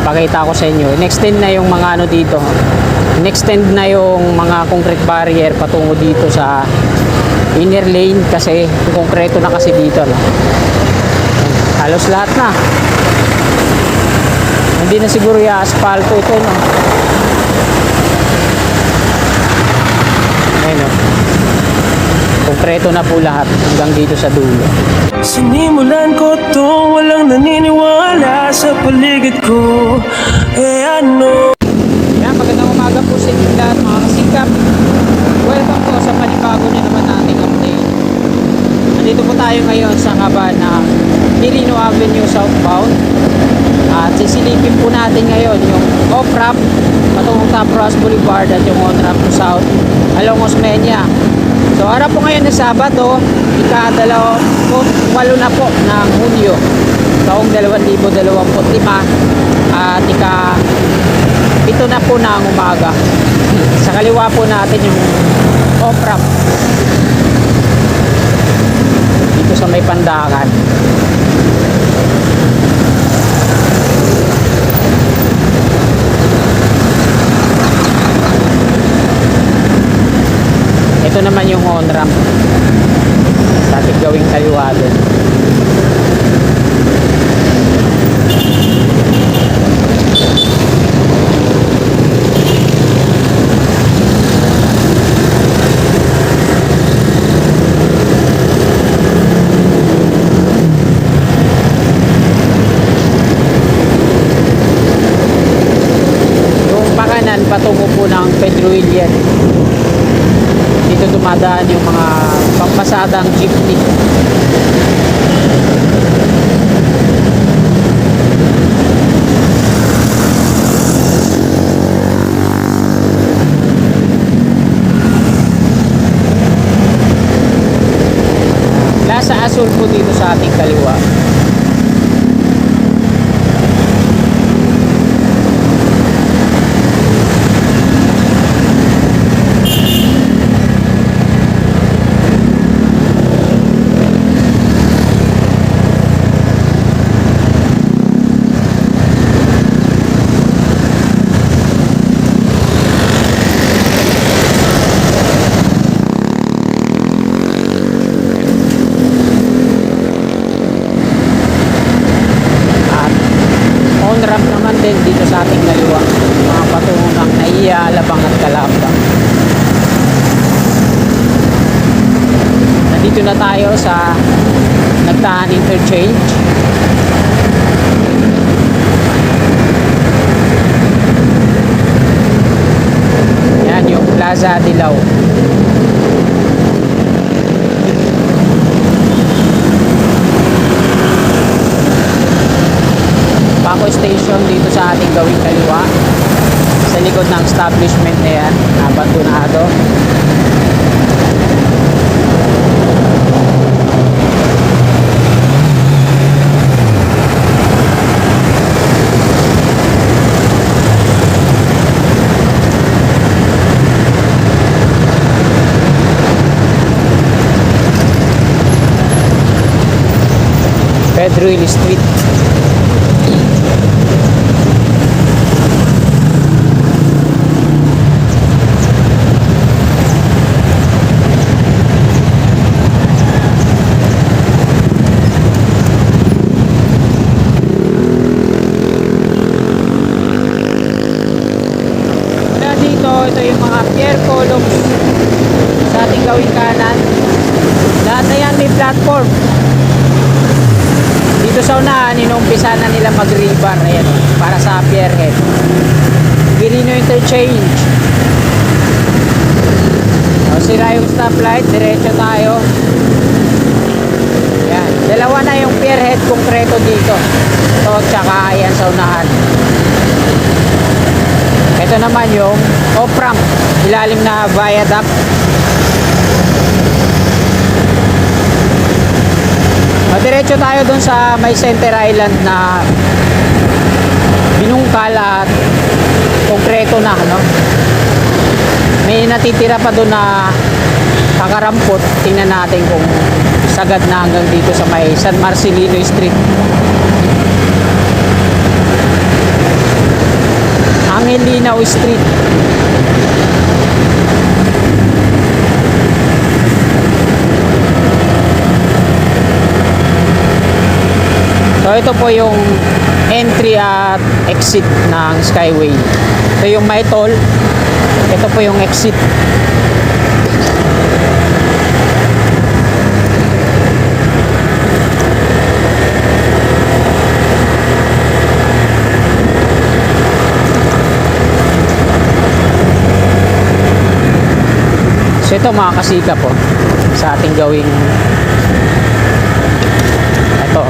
pakita ko sa inyo. In-extend na yung mga ano dito. In-extend na yung mga concrete barrier patungo dito sa inner lane kasi konkreto na kasi dito, no? Halos lahat na. Hindi na siguro yung asfalto ito, no? Ayun, no? Konkreto na po lahat hanggang dito sa dulo. Sinimulan ko to, walang naniniwala sa paligid ko. Ano? Yan, magandang umaga po sa inyo lahat mga kasikap. Welcome po sa panibago na naman nating update. Nandito po tayo ngayon sa kaba ng Quirino Avenue southbound. At sisilipin po natin ngayon yung off-ramp patungong Top Ross Boulevard at yung on-ramp to south along Osmeña. So araw po ngayon na Sabado, ika-28 na po ng Hunyo taong 2025 at ika-7 na po ng umaga. Sa kaliwa po natin yung off-ramp dito sa may Pandakan. Ito naman yung on-ramp sa ating gawing kaliwa doon. Yung pakanan patungo po ng Pedro William. Dito dumadaan yung mga pampasadang jeepney. Plaza Azul po dito sa ating kaliwa. On-ramp naman din dito sa ating kaliwa, mga patungo ng Naiya, Alabang at Calamba. Nandito na tayo sa Nagtahan Interchange. Yan yung Plaza Dilaw. Paco Station dito sa ating gawing kaliwa sa likod ng establishment na yan, abandonado. Pedro William Street. Ito yung mga pier columns sa ating gawing kanan. Lahat na yan may platform. Dito sa unahan, inumpisa na nila mag-rebar. Ayan, para sa pier head. Quirino Interchange. So, sira yung stoplight, diretso tayo. Ayan, dalawa na yung pier head konkreto dito. Ito, tsaka ayan sa unahan. Ito naman yung off-ramp, ilalim na viaduct. Diretso tayo dun sa may Center Island na binungkal at konkreto na, no? May natitira pa dun na kakarampot. Tingnan natin kung sagad na hanggang dito sa may San Marcelino Street. Angelinaw Street. So ito po yung entry at exit ng Skyway. Ito yung may toll. Ito po yung exit. So ito mga kasika po sa ating gawing ito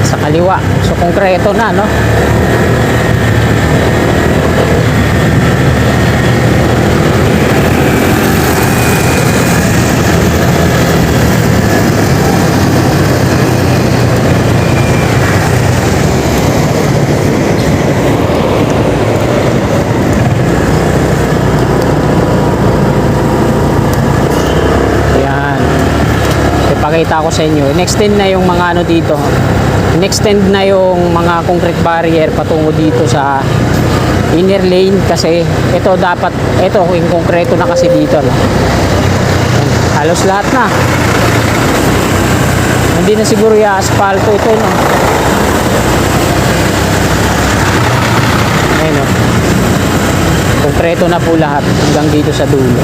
sa kaliwa. So konkreto na, no? Ipakita ko sa inyo. In-extend na yung mga ano dito. In-extend na yung mga concrete barrier patungo dito sa inner lane kasi ito dapat, ito yung konkreto na kasi dito. No? Halos lahat na. Hindi na siguro yung asfalto ito, no? Ayun, no? Konkreto na po lahat hanggang dito sa dulo.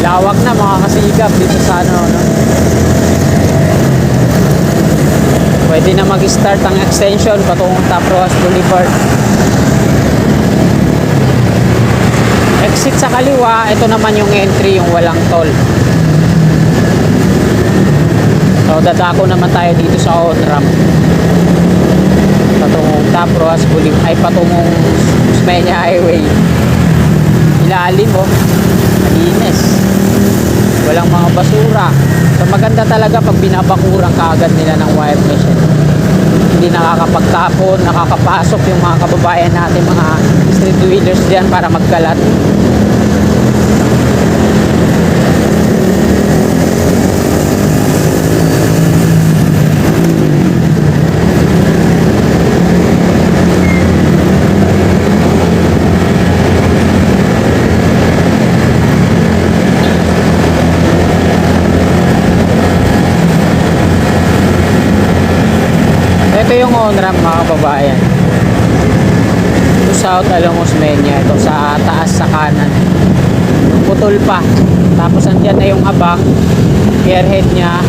Lawak na mga kasigap dito sa ano, no? Pwede na mag-start ang extension patungong Top Rojas Boulevard. Exit sa kaliwa, ito naman yung entry, yung walang toll. So dadako naman tayo dito sa on-ramp patungong Top Rojas Boulevard, ay patungong Osmeña Highway. Ilalim, oh, malinis, walang mga basura. So maganda talaga pag binabakuran kaagad nila ng wire mesh. Hindi nakakapagtapon, nakakapasok yung mga kababayan natin, mga street dwellers diyan para magkalat. Ito yung on-ramp mga kababayan. Ito south along Osmeña. Ito sa taas sa kanan. Putol pa. Tapos andyan na yung abang. Pierhead niya.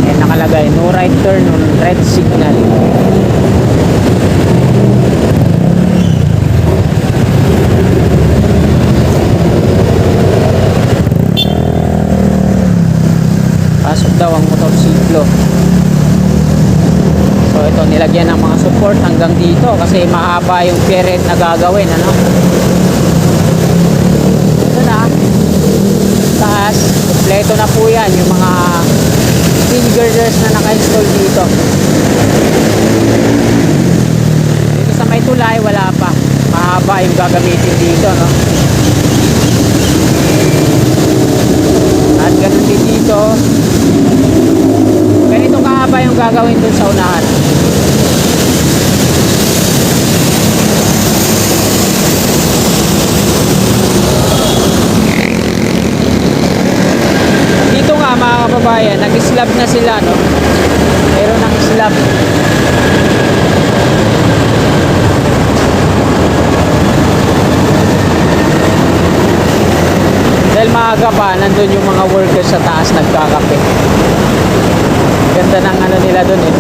Ayan nakalagay. No right turn on red signal. Pasok daw ang motorsiklo. So ito nilagyan ng mga support hanggang dito kasi mahaba yung pierhead na gagawin, ano? Ito na. Taas, kompleto na po yan yung mga steel girders na naka-install dito. Dito sa may tulay wala pa. Mahaba yung gagamitin dito, no? At ganun din dito. Ganito kahaba yung gagawin dun sa unahan. Dito nga mga kababayan, nag-slab na sila, no? Meron ng slab. Dahil maaga pa, nandun yung mga workers sa taas nagkakape. Ganda ng ano nila dun eh.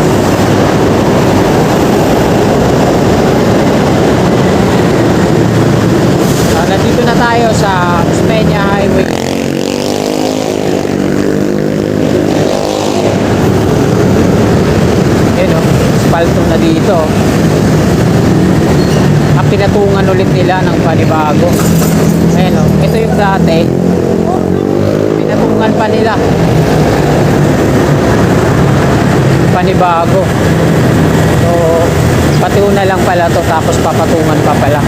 Nandito na tayo sa Osmeña Highway. Yun o, espalto na dito. Pinatungan ulit nila ng panibago. Ayan o, ito yung dati. Pinatungan pa nila. Panibago. So, patiuna lang pala to tapos papatungan pa pala.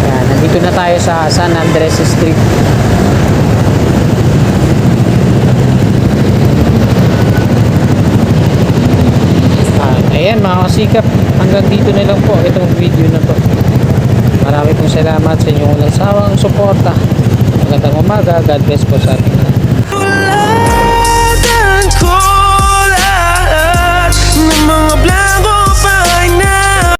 Ayan, nandito na tayo sa San Andres Street. Ayan mga kasikap, hanggang dito na lang po itong video na to. Marami pong salamat sa inyong walang sawang suporta. Magandang umaga, God bless po sa ating